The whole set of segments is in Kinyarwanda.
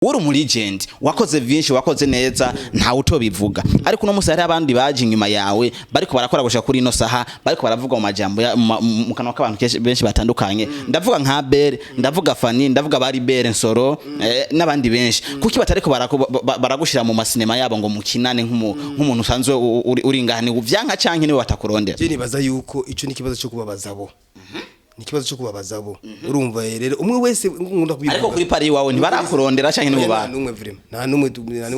uri mu legend wakoze vyinshi wakoze neza nta utobivuga ariko no musi hari abandi baje inyuma yawe bariko barakora gusha kuri ino saha bariko baravuga mu majambo mu kanwa k'abantu benshi batandukanye ndavuga nka Bere ndavuga Fani ndavuga bari Bere Nsoro n'abandi benshi kuki batariko baragushira mu masinema yabo ngo mukinane nk'umuntu usanzwe uri ngahani uvyanka canke niwe batakurondera je nibaza yuko ico ni kibazo cyo kubabaza bo nikibazo cyo kubabaza bo urumva rero umwe wese ngunda kubivuga ariko kuri pari wawe ntibarakurondera canke nibo bana numwe vrema nta numwe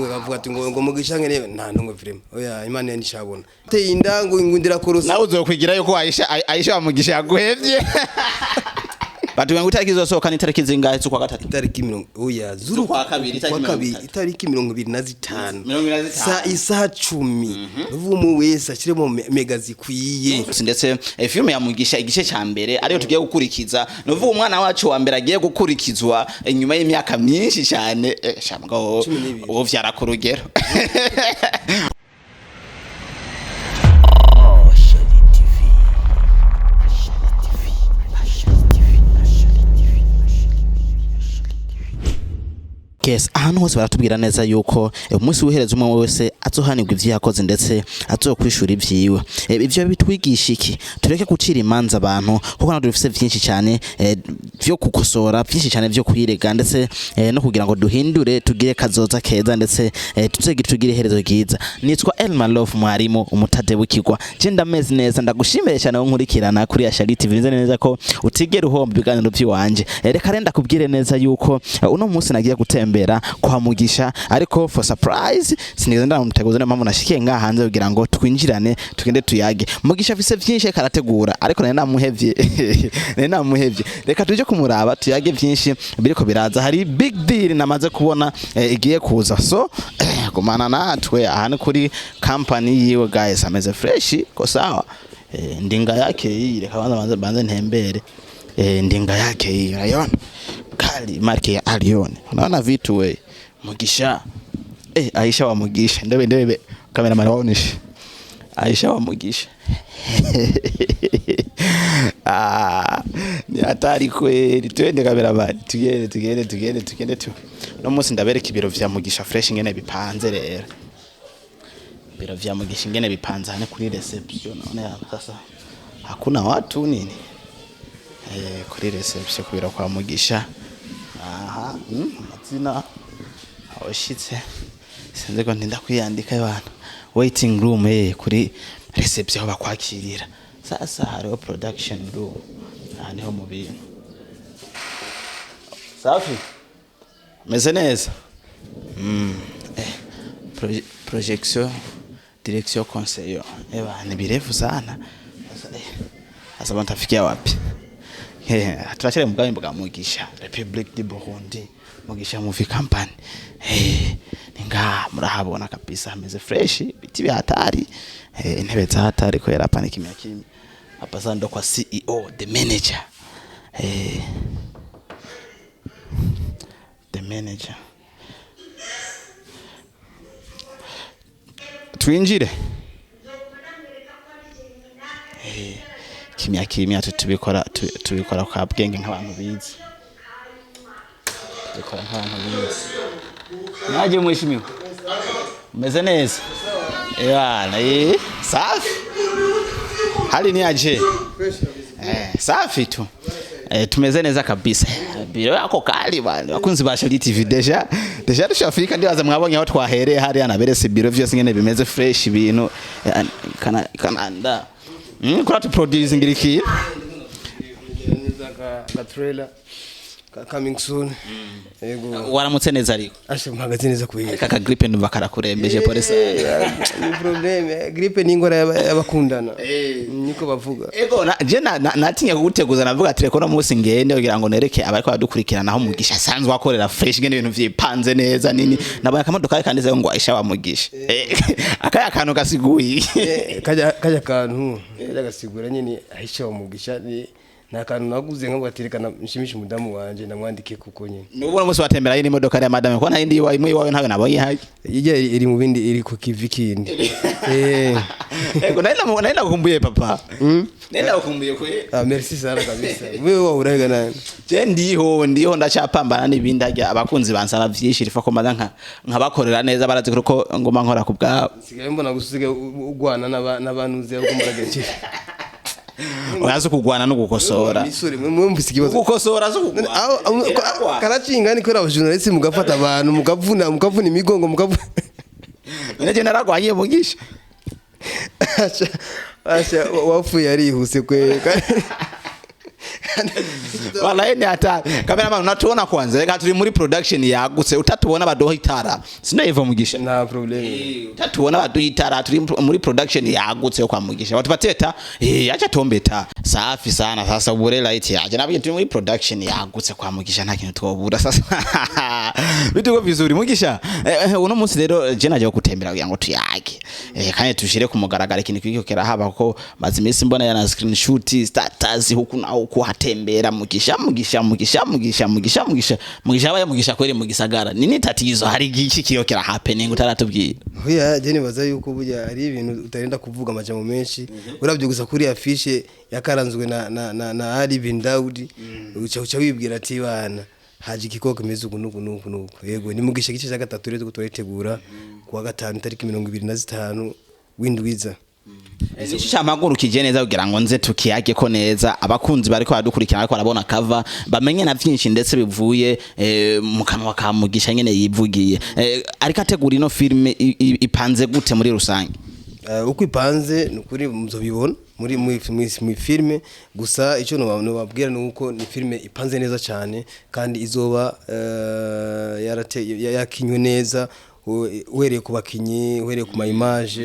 bavuga ati ngo mugisha ngene nta numwe vrema oya imana nishabona te indango ingundira korosa nawe uzokwigira yuko Aisha Mugisha yaguhevye Batu wangu itariki zosohoka ni itariki zingahe z'ukwa gatatu? Itariki 20 oya zuru kwa kabiri itariki 25 isaha 10 uvumu wese akiremo mega zikwiye ndetse filme ya Mugisha igice ca mbere ariyo tugiye gukurikiza novuga umwana wacu wa mbere agiye gukurikizwa inyuma y'imyaka myinshi cyane shamgo uwo vyara ku rugero Yes, ahantu hose baratubwira neza yuko umunsi w'iherezo umwe wese azohanirwa ivyo yakoze ndetse azokwishura ivyiwe. Ivyo bitwigisha iki? Tureke gucira imanza abantu kuko nado dufise vyinshi cyane vyo kukosora, vyinshi cyane vyo kwirega ndetse no kugira ngo duhindure tugire kazoza keza ndetse tugire iherezo ryiza. Nitwa Elma Love mwarimu umutade w'ikigwa. Je ndameze neza ndagushimire cyane wo nkurikirana kuri Ashali TV neza ko utigera uhomba ibiganiro by'iwanje. Reka renda kubwire neza yuko uno munsi nagiye gutemba kwa Mugisha ariko for surprise sinigeze ndamuteguza n'amamo nashikiye nga hanze kugira ngo twinjirane tugende tuyage Mugisha afise vyinshi karategura ariko nari namuhevye reka tuje kumuraba tuyage vyinshi biriko biraza hari big deal namaze kubona igiye kuza so gumana natwe ahane kuri company yiwe guys ameze fresh ko sawa ndinga yake reka banze ntembere ndinga yake urayona kali marke ya Alione unaona vitu we Mugisha Aisha wa Mugisha ndebe cameraman waonesha Aisha wa Mugisha ni hatari kweli twende cameraman tugende tu no munsi ndabereka ibiro vya Mugisha fresh ngene bipanze rero ibiro vya Mugisha ngene bipanze hane kuri reception naona sasa hakuna watu nini kuri reception kubira kwa Mugisha aha mazina awashitse sinze ko ndinda kwiyandika y'abantu waiting room kuri reception aho bakwakirira sasa hariho production room niho mu bintu safi meze neza projection direction conseiller ni birefu sana sasa bantafikia wapi turachere mugambi bwa Mugisha Republic du Burundi Mugisha Movie Company ninga murahabona kabisa ameze fresh biti bihatari intebe za hatari ko yara panic kimya hapa sasa ndo kwa CEO the manager the manager twinjire kimya tubikora kwa bwenge nk'abantu bizi tubikora nk'abantu bizi naje mwishimiwe meze neza yana safi hali ni aje safi tu tumeze neza kabisa biro yako kali bana bakunzi ba Ashali TV deja dushafika ndibaza mwabonye aho twahereye hari anaberese biro vyose ngene bimeze fresh ibintu kananda kora tu produce ngiriki ka trailer coming soon yego waramutse neza ariko ashe mpagaze neza kubiye kaka gripe ndumva karakurembeje polisi ni problem gripe ni ngora y'abakundana niko bavuga ego je natinye kuguteguza navuga ati reko no munsi ngende kugira ngo nereke abariko badukurikirana aho Mugisha sanzwe akorera fresh ngene ibintu vyipanze neza nini nabaya akamodoka kandize ngo Aisha wa Mugisha akaya kantu gasiguye kaja kantu gasigura nyine Aisha wa Mugisha nta kantu naguze nko baterekana nshimisha umudamu wanje namwandike kuko nyine nubona musi watembera yini modoka ya madame ko nta indi iwawe imwe iwawe ntawe nabonye hayi iri mu bindi iri ku kivi kindi ego naenda kukumbuye papa naenda kukumbuye kwe merci sana kabisa wewe wahuraga nani je ndiho ndacapambana n'ibindi ajya abakunzi bansana vyinshi rifa ko maza nkabakorera neza barazi ko ngoma nkora ku bwabo sigaye mbona gusiga ugwana n'abantuze ko murageke Oyazo kugwana no gukosora. Misuri mwumvise ikibazo. Gukosora zo kugwana. Karacinga ni kora abajournalist mugafata abantu mugavuna imigongo mugavuna. Nje naragwaye mugisha. Asha wafuye arihuse kwe. Wala ene ata cameraman unatuona kwanza reka turi muri production yagutse utatubona badoha itara sino ivo mugisha nta problem utatubona badoha itara turi muri production yagutse yo kwa mugisha watu bateta acha tombeta safi sana sasa ubure light yaje nabyo turi muri production yagutse kwa mugisha nta kintu twobura sasa bituko vizuri mugisha uno munsi rero je naje gutembera kugira ngo tuyage kandi tushire ku mugaragara ikintu kwikokera haba ko mazimisi mbona yana screenshot status huku na huku hatembera mugisha baya mugisha kweri mugisagara nini tatizo hari giki kiyokera happening utaratubwira hoya je nibaza yuko burya ari ibintu utarenda kuvuga amajambo menshi uravye gusa kuri afishe yakaranzwe na Ali bin Daudi uca wibwira ati bana haje ikikoko kimeze uku yego ni mugisha gice cya gatatu rero turitegura kuwa gatanu tariki 25 windwiza Ese chamaguru kije neza kugira ngo nze tukiyage ko neza abakunzi bariko badukurikirana ariko barabona cover bamenye na vyinshi ndetse bivuye mu kanwa ka mugisha nyene yivugiye ariko ategura ino filme ipanze gute muri rusange uko ipanze nukuri muzobibona muri filme gusa ico no babwira nuko ni filme ipanze neza cyane kandi izoba yakinywe neza uhereye ku bakinyi uhereye ku ma image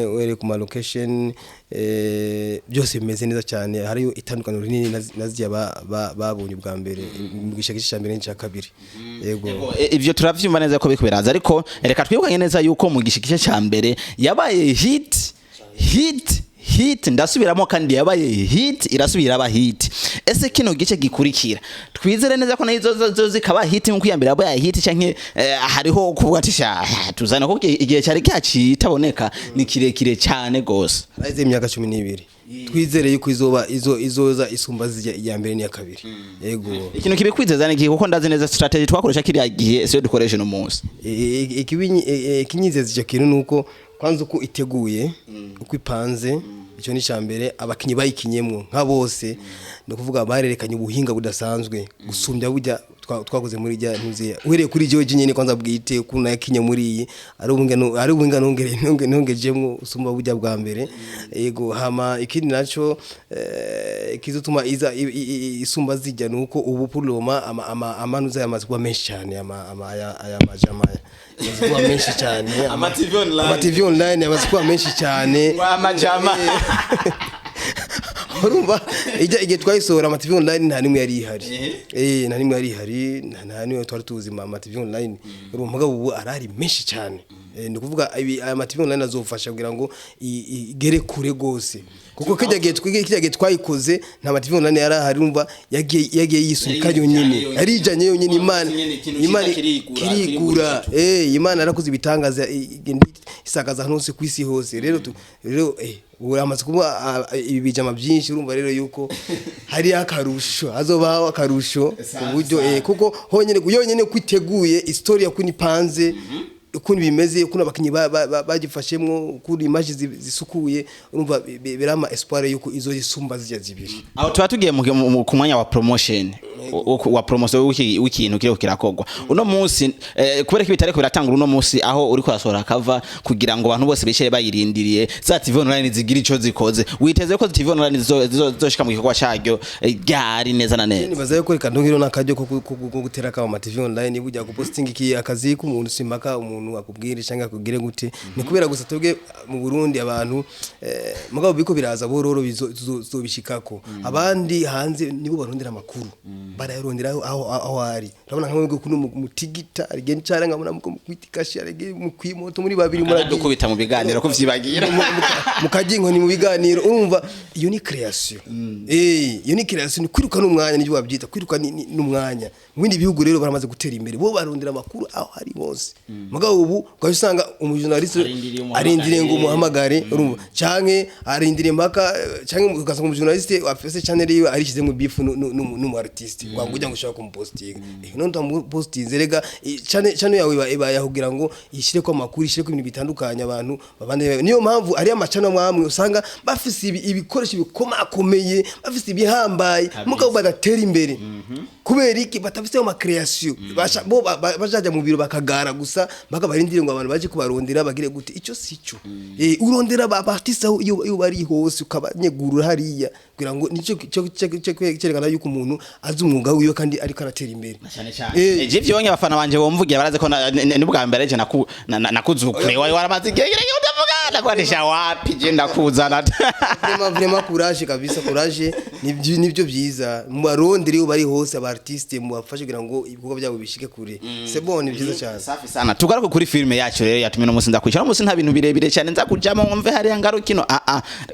uhereye ku ma location byose bimeze neza cyane hariyo itandukano rinini naziya babonye ubwa mbere mugisha gice cya mbere n'icya kabiri yego ivyo turavyumva neza ko bikuberaza ariko reka twibukanye neza yuko mugisha gice cya mbere yabaye hit ndasubiramo kandi yabaye hit irasubira aba hit ese kino gice gikurikira twizere neza ko nazo zikaba hit nko yambere yabaye hit canke hariho kubatisha tuzana ko igihe cyari cyacitaboneka ni kirekire cyane gose aize imyaka 12 twizere yuko izoza isumba zijya iya mbere n'iya kabiri yego ikintu kibikwizeza ni kuko ndazi neza strategy twakoresha kiri gihe se dukoresha no munsi ikinyizeza icyo kintu nuko kwanza uko iteguye uko ipanze icyo ni cyambere abakinyi bayikinyemwo nka bose no kuvuga barerekanye ubuhinga budasanzwe gusumbya bujya twakoze muri jya ntuze uhereye kuri George nyene kwanza bwite kuna yakinye muri iyi ari ubunga nongejemwo usumba bujya bwa mbere yego hama ikindi naco kizotuma iza isumba zijya nuko ubu puroma amanuza yamaze kuba menshi cyane aya majamaya kuba menshi cyane ama TV online yamaze kuba menshi cyane amajama urumva igihe twayisohora ama TV online nta nimwe yari ihari nta nimwe yari ihari nta nimwe twari tuzi ama TV online urumva ubu arari menshi cyane ni kuvuga ama TV online azofasha kugira ngo igere kure gose kuko kijya twayikoze nta ma TV online yari ahari urumva yagiye yisunika yonyine yarijanye yonyine imana kirigura imana arakoze ibitangaza isakaza hose kwisi hose rero uramaze kuba ibijama byinshi urumva rero yuko hari akarusho azobaho akarusho uburyo kuko yonyine kwiteguye historia kuni panze ukuntu bimeze kuna abakinyi bagifashemwo kuri image zisukuye urumva birama espoir yuko izo isumba zijya zibiri aho tuba tugiye ku mwanya wa promotion w'ikintu kiri kirakogwa uno munsi kubera ko bitareko biratangura uno munsi aho uri kwasohora cover kugira ngo abantu bose bichere bayirindiriye za TV online zigira ico zikoze witeze ko TV online zizoshika mu gikorwa cyaryo ryari neza na neza nibaza yuko reka ndongiro nakajyo ko gutera ka ama TV online bujya ku posting iki akazi ku muntu simaka umuntu akubwira cyangwa akugire gute ni kubera gusa twebwe mu Burundi abantu mugabo biko biraza bororo bizobishikako abandi hanze nibo barondera amakuru barayarondera aho ari urabona nkamwe kuno mutigita rigeni cyane ngamuna mukwitikashya rege mukwimoto muri babiri muragiye kubita mu biganiro ko vyibagira mukagingo ni mu biganiro urumva iyo ni création iyo ni création ni kwiruka n'umwanya n'ibyo babyita kwiruka n'umwanya mu bindi bihugu rero baramaze gutera imbere bo barondera makuru aho hari hose mugabo ubu ukabisanga umujournaliste arindiriye ngo umuhamagare urumva canke arindiriye mpaka canke ugasanga umujournaliste afise channel yiwe arishize mu beef n'umu artiste wangujya ngo ushaka kumupostinga none ndamupostinze rega channel yawe yahugira ngo ishire ko makuru ishire ko ibintu bitandukanye abantu babande niyo mpamvu ari amachannel mwamwe usanga bafise ibikoresho bikomakomeye bafise ibihambaye mugabo badatera imbere kubera iki batafise ama création bajaja mu biro bakagara gusa baka barindire ngo abantu baje kubarondera bagire gute ico sico urondera ba artiste iyo bari hose ukabanyegurura hariya kugira ngo nico cyerekana yuko umuntu azi umwuga wiwe kandi ariko aratera imbere je vyonye abafana banje bomvugiye baraze ko n'ubwa mbere je nakuzukure wari waramaze igegere utavugana kwanisha wapi je ndakuzana vraiment courage kabisa courage nibyo byiza mu baronderi iyo bari hose aba artiste mu bafashe kugira ngo ibikorwa byabo bishike kure c'est bon ni byiza cyane safi sana tugaruke kuri filme yacu rero yatumye no musi ndakwishyura no musi nta bintu birebire cyane nza kujamo ngomve hari yangarukino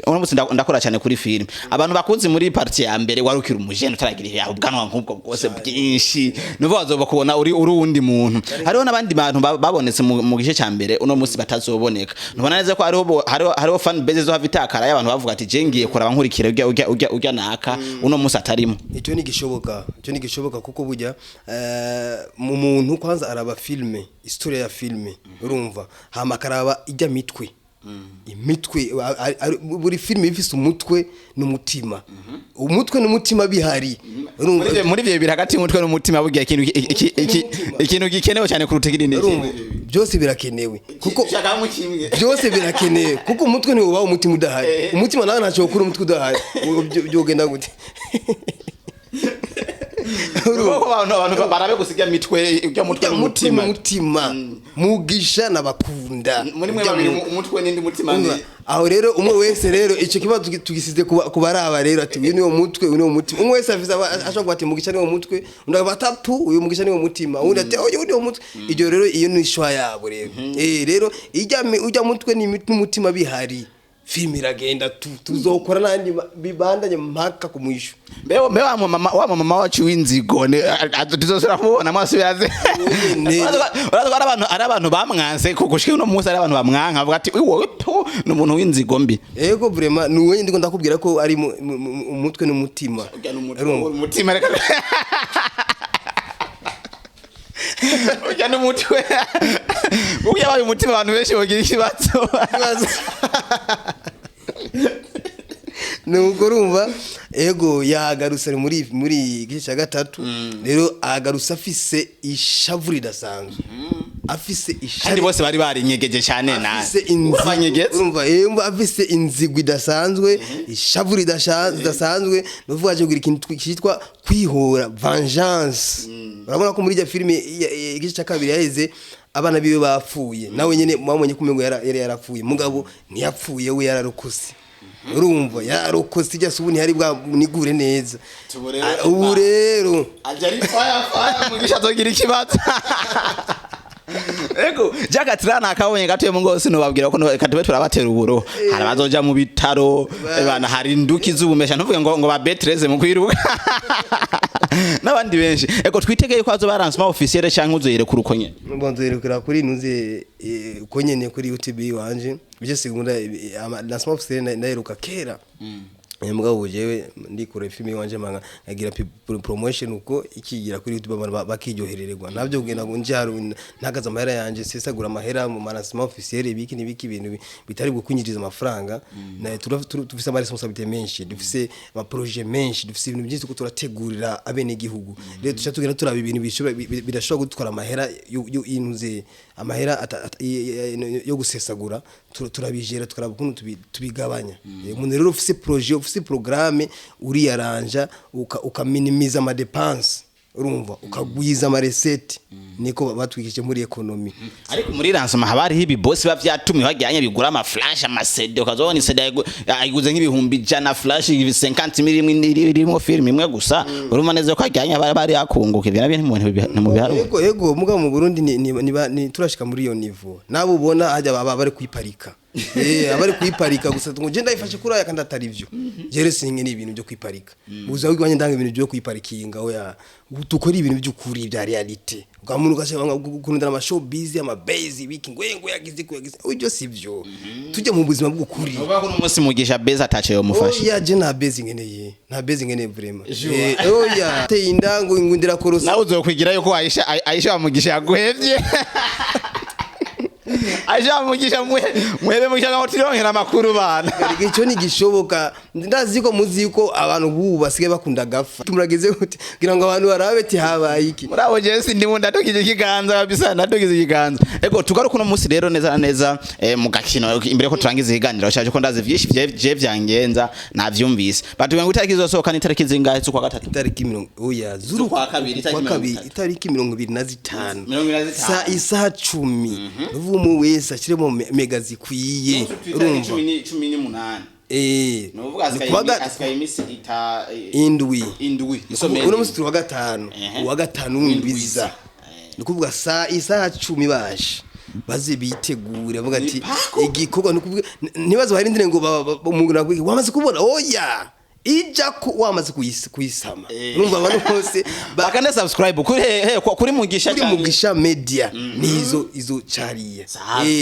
no musi ndakora cyane kuri filme abantu bakunzi muri partie ya mbere warukira umujene utaragira ubwanwa nk'ubwo bwose bwinshi nuvo bazoba kubona uri urundi muntu hariho nabandi bantu babonetse mu gice cya mbere uno musi batazoboneka nubona neza ko hariho fan base zo havitakara y'abantu bavuga ati jengiye kuraba nkurikira ujya naka uno musi atarimo icyo ni gishoboka kuko burya mu muntu kwanza araba filme historia ya filme urumva hamakaraba ijya mitwe imitwe buri filme ifise umutwe n'umutima umutwe n'umutima bihari muri byo biri hagati y'umutwe n'umutima bugiye ikintu gikenewe cyane kurutegera neza byose birakenewe kuko byose birakenewe kuko umutwe ni ubaho umutima udahari umutima nawe ntacyo gukora umutwe udahari byogenda gute abantu barabe gusiga mitwe ujya mutwe n'umutima mugisha na bakunda muri mwe babiri umutwe n'indi mutima ni aho rero umwe wese rero icyo kibazo tugisize kubaraba rero ati uyu ni wo mutwe uyu ni wo mutima umwe wese afisa ashobora ati mugisha ni wo mutwe undi batatu uyu mugisha ni wo mutima undi ati uyu ni wo mutwe iryo rero iyo ni ishwa yabo rero rero ujya mutwe n'umutima bihari filme iragenda tuzokora nandi bibandanye mpaka kumwisho mbe wa mama wacu w'inzigo tuzosura mubona amaso yaze abantu bamwanze kugushika uno munsi ari abantu bamwanka avuga ati wowe to n'umuntu w'inzigo mbi yego vraiment nuwe ndiko ndakubwira ko ari umutwe n'umutima umutima reka ujya n'umutwe uya baye umutima abantu benshi bagira ikibazo nuko urumva ego yagarutse muri gice cya gatatu rero agarusa afise ishavu ridasanzwe afise kandi bose bari barinyegeje cyane na urumva afise inzigwa idasanzwe ishavu ridasanzwe nuvuga cyo kugira ikintu cyitwa kwihora vengeance urabona ko muri ya filime igice cya kabiri yaheze abana biwe bapfuye nawe nyene mwamenye kumengo yari yarapfuye mugabo ntiyapfuye we yararokose urumva yarokose ijya subuni hari bwa nigure neza ubu rero ajari fire mugisha zogira ikibazo ego jagatirana akabonye gatuye mu ngose no babwira ko katube turabatera uburo hari bazoja mu bitaro bana hari nduki zubumesha ntuvuge ngo ba betreze mu kwiruka n'abandi benshi ego twitegeye ko azobaranzwe officiel cyangwa uzoyere ku rukonye mbonzoyerekera kuri nuze konyene kuri YouTube wanje bije segunda lancement officiel ndaheruka kera mugabo jewe ndikora filime wanje manga agira promotion uko ikigira kuri YouTube abantu bakiryoherererwa navyo kugenda ngo nje haru ntagaza amahera yanje sesagura amahera mu lancement officiel ibiki nibiki ibintu bitari gukunyiriza amafaranga na tufise ama responsabilité menshi dufise ama projet menshi dufise ibintu byinshi ko turategurira abene gihugu rero tuca tugenda turaba ibintu bidashobora gutwara amahera yinuze amahera yo gusesagura turabijera tukaraba ukuntu tubigabanya umuntu rero ufise projet ufise programme uri yaranja ukaminimiza ama dépenses urumva ukagwiza ama recette niko batwikije muri economy ariko muri ransoma habari hibi boss bavyatumye bagiyanye bigura ama flash ama CD ukazobona CD ayiguze nk'ibihumbi jana flash 50 irimo film imwe gusa uruma neza ko ajyanye bari akunguka ibyo nabyo mu biharo yego muga mu Burundi ni turashika muri iyo niveau nabo ubona hajya baba bari kwiparika abari kwiparika gusa ngo je ndayifashe kuri aya kandi atari byo jere singe ni ibintu byo kwiparika buza wigwanye ndanga ibintu byo kwiparikinga oya dukora ibintu by'ukuri bya reality ugamuntu gashaka gukunda ama show busy ama base wiki ngo yagize ibyo sivyo tujye mu buzima bw'ukuri uba ko umunsi mugisha base atache yo mufashe oya je na base ngeneye nta base ngeneye vraiment oya te indango ingundira korosa nawe uzokwigira yuko Aisha mugisha yaguhevye Aisha mugisha mwebe mugisha ngo tironkera amakuru bana ico ni gishoboka ndazi ko muzi ko abantu bubu basige bakunda gafa tumurageze gute kugira ngo abantu barabe ti habaye iki murabo je sindi mu ndadogije ikiganza babisa ndadogije ikiganza ego tugaruka no musi rero neza mu gakino imbere ko turangiza ikiganiro cyaje ko ndazi vyinshi je vyangenza navyumvise batubwiye ngo itariki zosohoka ni itariki zingahe z'ukwa gatatu itariki 20 oya zuru kwa kabiri itariki 25 isaha 10 uvumu wese ashiremo mega zikwiye urumva 18 nuvuga asikaye imisi indwi isomeye uno musi wa gatanu w'imbiza nukuvuga isaha 10 baje baze bitegure avuga ati igikorwa nukuvuga nibazo hari ndire ngo umuntu nakwiki wamaze kubona oya ija ku wamaze kuyisama urumva abantu bose bakane subscribe kuri mugisha media nizo cariye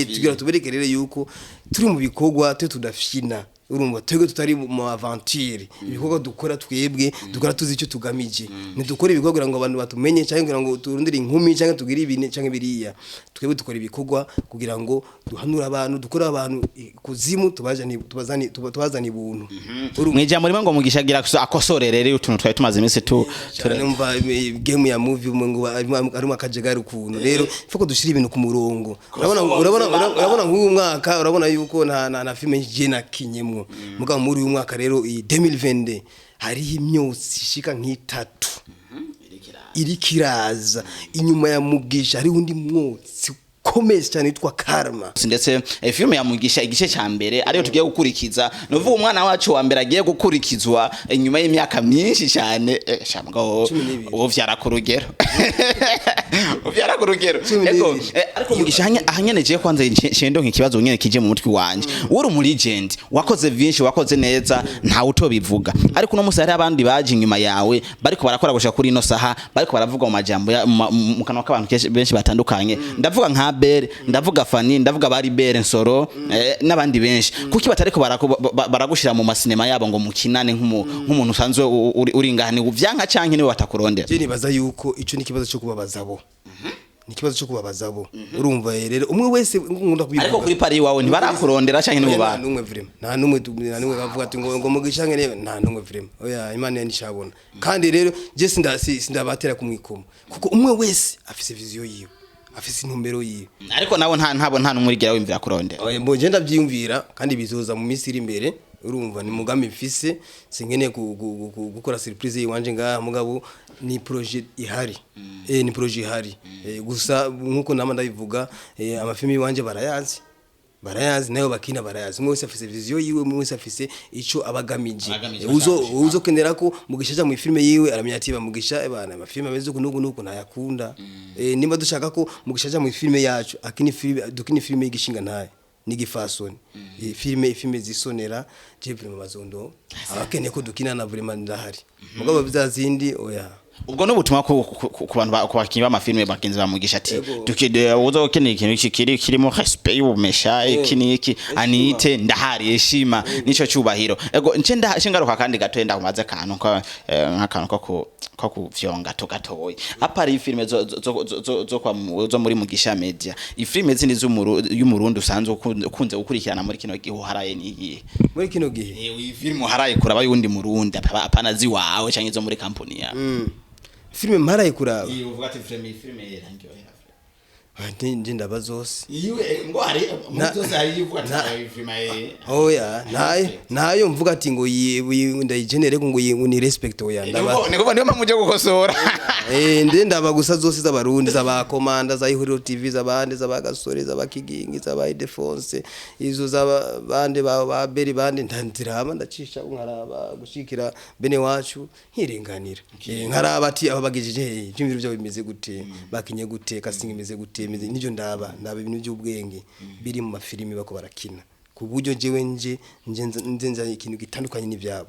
tugira tubereke rero yuko turi mu bikorwa tudafyina urumva twego tutari mu aventure ibikorwa dukora twebwe dukora tuzi icyo tugamije ntidukora ibikorwa kugira ngo abantu batumenye cyangwa kugira ngo turundire inkumi cyangwa tugire ibine cyangwa biriya twebwe dukora ibikorwa kugira ngo duhanura abantu dukora abantu kuzimu tubazani ibuntu mwijya muri ngo mugishagira akosorere rero utuntu twari tumaze iminsi turumva game ya movie ngo arimo akajegari ukuntu rero foko dushira ibintu ku murongo urabona nk'uyu mwaka urabona yuko na filme je nakinyemo mugabo muri uyu mwaka rero 2022 hari imyotsi ishika nk'itatu irikiraza inyuma ya mugisha hari undi mwotsi komeza cyane yitwa karma ndetse filme ya mugisha igice cya mbere ariyo tugiye gukurikiza nuvuga umwana wacu wa mbere agiye gukurikizwa inyuma y'imyaka myinshi cyane shamgo uwo vyara kurugero ego ariko mugisha ahanyeneje kwanza shendo nk'ikibazo nyene kije mu mutwe wanje uri mu legend wakoze vyinshi wakoze neza nta utobivuga ariko no musi hari abandi baje inyuma yawe bariko barakora gusha kuri ino saha bariko baravuga mu majambo mu kanwa k'abantu benshi batandukanye ndavuga nka Bere ndavuga Fani ndavuga bari Bere Nsoro n'abandi benshi kuki batariko baragushira mu masinema yabo ngo mukinane nk'umuntu usanzwe uri ngahani uvyanka canke niwe batakurondera je nibaza yuko ico ni kibazo cyo kubabaza bo nikibazo cyo kubabaza bo urumva rero umwe wese ngunda kubivuga ariko kuri pari wawe ntibarakurondera canke nibo bana numwe vraiment nta numwe bavuga ati ngo mugisha ngene nta numwe vraiment oya imana yanishabona kandi rero je sindabatera kumwikoma kuko umwe wese afise vision yiwe afise intumbero yiwe ariko nawo nta numurigira wimvira kurondera oya mbo je ndavyiyumvira kandi bizoza mu misiri imbere urumva ni mugambi mfise singene gukora surprise yiwanje ngaha mugabo ni projet ihari ni projet ihari gusa nkuko nama ndabivuga amafilme yiwanje barayazi nayo bakina barayazi mwese afise vision yiwe mwese afise ico abagamije uzo kendera ko mugishaja mu filme yiwe aramenya ati bamugisha ebana amafilme ameze kunugu ntayakunda nimba dushaka ko mugishaja mu filme yacu dukini filme yigishinga ntaye nigifasoni filme zisonera je vraiment bazondo abakene ko dukina na vraiment ndahari mugabo bizazindi oya ubwo no butuma ku bantu bakinyi b'amafilme bakinzi bamugisha ati dukide uzo keneye ikintu kirimo respect y'ubumesha iki anite ndahari yeshima nico cyubahiro ego nce ndahingaruka kandi gato ndakumaze kantu nk'akantu ko kuvyonga tugatoye apari filme zo muri mugisha media ifilme zindi y'umurundi usanzwe ukunze gukurikirana muri kino gihe uharaye niyi muri kino gihe filme uharaye kuraba yundi murundi apana ziwawe canke zo muri company ya filme mparaye kuraba uvuga ati filme yarangyohera nje ndabazose iwe ngo hari mutose hari yivuga ati oya nayo mvuga ati ngo ndayigenere ngo ni respect oya ndaba niko niyo mpamuje gukosora nde ndaba gusa zose z'abarundi z'abakomanda za ihuriro TV z'abandi z'abagasore z'abakigingi z'abadefonse izo z'abandi ba beri bandi ndanzirama ndacisha nkaraba gushikira bene wacu nkirenganira nkaraba ati ababagijije ibyumviro byo bimeze gute bakinye gute casting imeze gute nivyo ndaba ibintu by'ubwenge biri mu mafilimi bako barakina kuburyo jewe nzenza ikintu gitandukanye n'ivyabo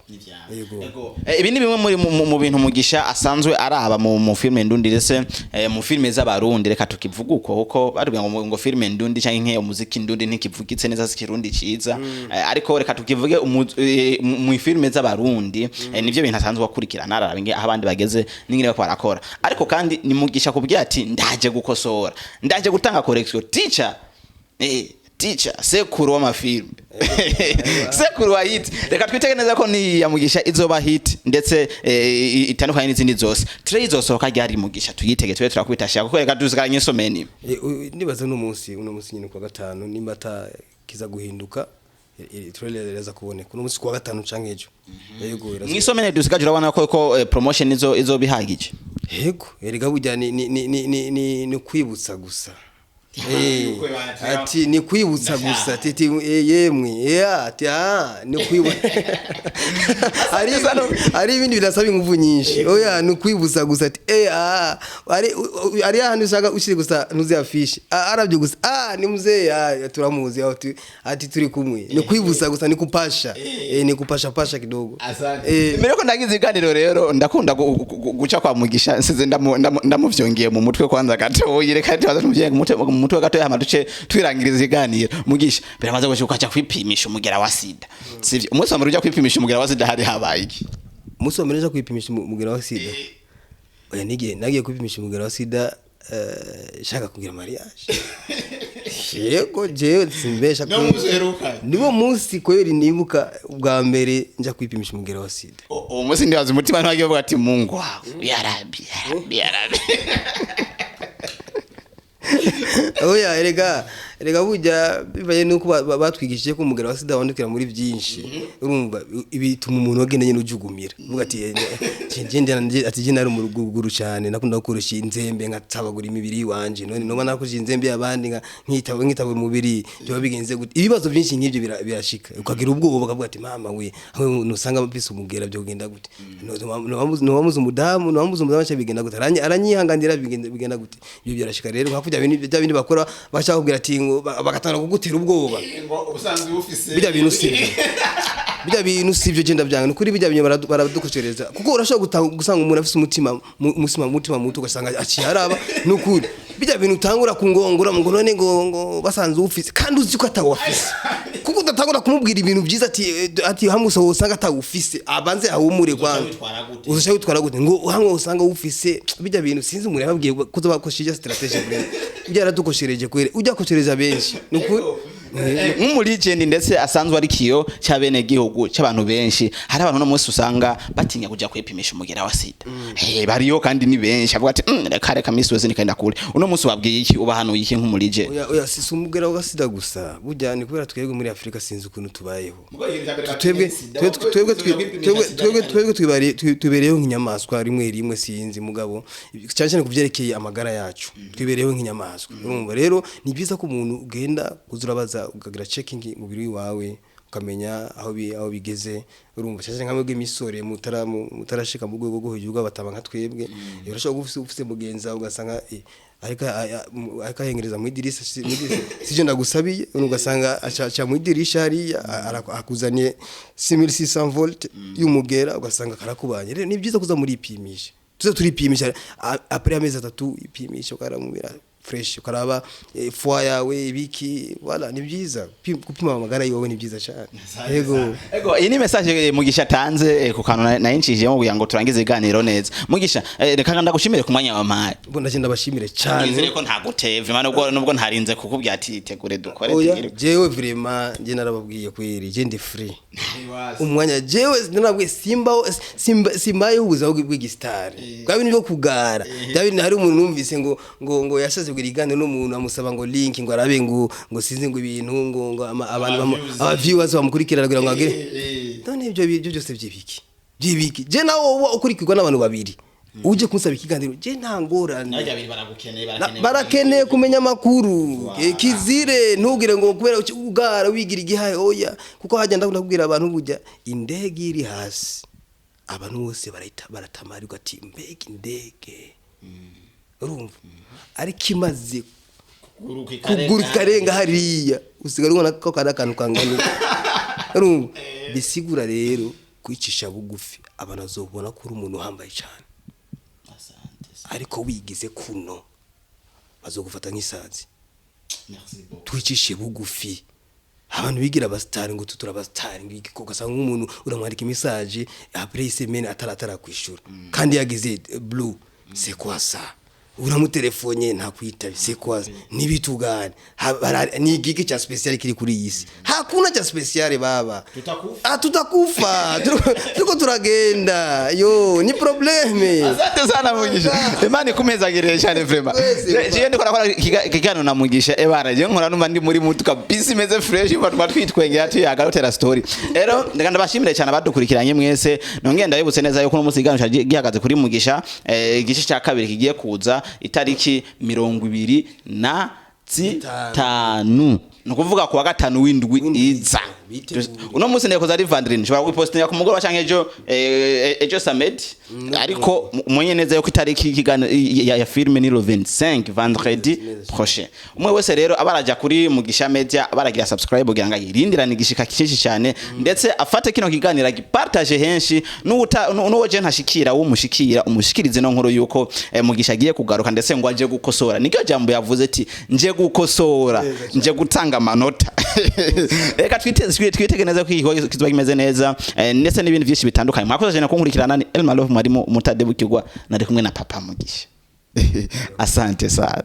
yego ibi ni bimwe mu bintu mugisha asanzwe araba mu filme ndundi ndetse mu filme z'abarundi reka tukivuga uko barubya ngo filme ndundi cyangwa nke umuziki ndundi ntikivugitse neza sikirundi ciza ariko reka tukivuge mu filme z'abarundi nivyo bintu asanzwe akurikirana arabinge aho abandi bageze n'ingine bako barakora ariko kandi ni mugisha kubwira ati ndaje gukosora ndaje gutanga correction teacher sekuru w'amafilme sekuru wa hit reka twitege neza ko ni ya mugisha izoba hit ndetse itandukanye n'izindi zose trey zosohoka ryari mugisha tuyitege twe turakubitashya kuko reka tuziganye someni nibaza uno munsi nyine kwa gatanu nimba kiza guhinduka trailer iraza kuboneka uno munsi kwa gatanu canke ejo yego mwisomene dusigaje urabona ko promotion izo bihagije yego erega burya ni kwibutsa gusa ati ni kwibutsa gusa titi yemwe ati ni kwibutsa ari ibindi bidasaba ingufu nyinshi oya ni kwibutsa gusa ati ari ahantu ushaka ushire gusa ntuzi afishe arabyo gusa ni muzee turamuzi ati turi kumwe ni kwibutsa gusa ni kupasha ni kupasha kidogo mbere ko ndagize iganiro rero ndakunda guca kwa mugisha nsize ndamuvyongeye mu mutwe kwanza gato yereka tubaza mu mutwe gato yamaduce twirangiriza iganiro mugisha biramaze gushika kwipimisha umugera wa sida sivyo umunsi wamara ujya kwipimisha umugera wa sida hari habaye iki umunsi wamara ujya kwipimisha umugera wa sida oya nagiye kwipimisha umugera wa sida shaka kugira mariage yego je simbesha nibo munsi kweri nibuka ubwa mbere nja kwipimisha umugera wa sida uwo munsi ndibaza umutima ntagiye vuga ati Mungu wangu ya Rabbi oya erega burya bibaye nuko batwigishije ko umugera wa sida wandukira muri byinshi urumva ibituma umuntu wagendanye n'ujugumira uvuga ati je nari mu ruguru cyane nakunda gukoresha inzembe nkatabagura imibiri wanje none no nakoresha inzembe y'abandi nkitabo mubiri byo bigenze gute ibibazo byinshi nk'ibyo birashika ukagira ubwoba ukavuga ati mama we aho nusanga bafise umugera byo genda gute no wamuze umudamu cyo bigenda gute aranyihanganira bigenda gute ibyo birashika rero nkafujya bindi bakora bashaka kubwira ati bagatanga kugutera ubwoba ubusanzwe ufise bijya bintu sivyo genda byanga kuri bijya binyo baradukocereza kuko urashobora gusanga umuntu afise umutima muto ugasanga aciye araba nukuri bijya bintu utangura kungongora ngo none ngo basanze ufise kandi uzi ko atawafise kuko udatangura kumubwira ibintu byiza ati hamwe usanga atawufise abanze ahumure kwanza uzashaka gutwara gute ngo hamwe usanga ufise bijya bintu sinzi umuntu yababwiye ko bakoshije strategy byaradukoshereje kwere ujya kocereza benshi nukuri nk'umuligend ndetse asanzwe ari kiyo cyabene gihugu cy'abantu benshi hari abantu no munsi usanga batinya kujya kwipimisha umugera wa sida bariyo kandi ni benshi avuga ati reka misi wese nikenda kure uno munsi wabwiye iki uba hano yiki nk'umuligend oya si umugera wa sida gusa burya ni kubera twebwe muri Afrika sinzi ukuntu tubayeho twebwe tubereyeho nk'inyamaswa rimwe sinzi mugabo cyane kuvyerekeye amagara yacu twibereyeho nk'inyamaswa urumva rero ni byiza ko umuntu ugenda kuzurabaza ukagira checking mubiri wawe ukamenya aho bigeze urumva cyane nkamwe bw'imisore mutarashika mu rwego rwo hejuru bataba nka twebwe urashobora gufise mugenza ugasanga ariko ahengereza mu idirisa sije ndagusabiye ugasanga acha mu idirisha hari akuzaniye 6600 volt y'umugera ugasanga karakubanye rero ni byiza kuza muri ipimisha tuze turipimisha après amezi 3 ipimisha ukaramubira fresh ukaraba foie yawe ibiki wala ni byiza gupima amagara yawe ni byiza cyane yego iyi ni message mugisha tanze ku kantu nayinshije mu kugira ngo turangize iganiro neza mugisha reka ndagushimire ku mwanya wa mayi ubwo ndagenda bashimire cyane nizere ko ntaguteve nubwo ntarinze kukubwira ati tegure dukore tigire jewe vraiment je narababwiye kweri je ndi free umwanya jewe narabwiye simbaye ubuza bw'igistari kwa bintu byo kugara bya bintu hari umuntu numvise ngo yashaze aje kugirigane n'umuntu amusaba ngo link ngo arabe ngo sinzi ngo ibintu ngo abantu aba viewers bamukurikirana kugira ngo agere none ibyo byose byibiki je nawo ukurikirwa n'abantu babiri uje kunsaba ikiganiro je nta ngorane barakeneye kumenya amakuru kizire ntugire ngo kubera ugara wigira igihaye oya kuko hajya ndakubwira abantu bujya indege iri hasi abantu bose baratamarwa ati mbega indege urumva ariko imaze kuguruka hariya usigara ubona ko kana kantu kangana urumva bisigura rero kwicisha bugufi abantu azobona ko uri umuntu uhambaye cyane ariko wigize kuno bazogufata nk'isazi twicishe bugufi abantu bigira abastari ngo tutura abastari ngiko gasanga umuntu uramwandika message après semaine ataratara kwishura kandi yagize blue c'est quoi ça uramutelefone nta kwitaba c'est quoi nibitugane ni giki cha special kiri kuri yisi hakuna cha special baba tutakufa tuko turagenda yo ni probleme asante sana mugisha imani kumeza gireye cyane vraiment je ndikora kigano na mugisha ebara je nkora numva ndi muri mutu kabisi meze fresh batwitwenge ati yagarotera story rero ndaganda bashimire cyane abadukurikiranye mwese nongenda yibutse neza yuko umusigano gihagaze kuri mugisha igice cya kabiri kigiye kuza itariki 25 nukuvuga kuwa gatanu w'indwi iza uno munsi ndeko za Rivandrine shobora kupostinga ku mugoroba canke ejo summit ariko umenye neza yo itariki ya filme ni le 25 vendredi prochain umwe wese rero abaraja kuri Mugisha Media abaragira subscribe kugira ngo yirindirane igishika cyinshi cyane ndetse afate kino kiganira gipartage henshi n'uwo je ntashikira wo umushikirize no nkuru yuko Mugisha agiye kugaruka ndetse ngo aje gukosora nikyo jambo yavuze ati nje gukosora nje gutanga amanota reka twitege neza ko kizoba kimeze neza ndetse n'ibintu byinshi bitandukanye mwakoze cyane kunkurikirana ni Elma Love marimo mutade bukigwa nari kumwe na papa Mugisha asante sana.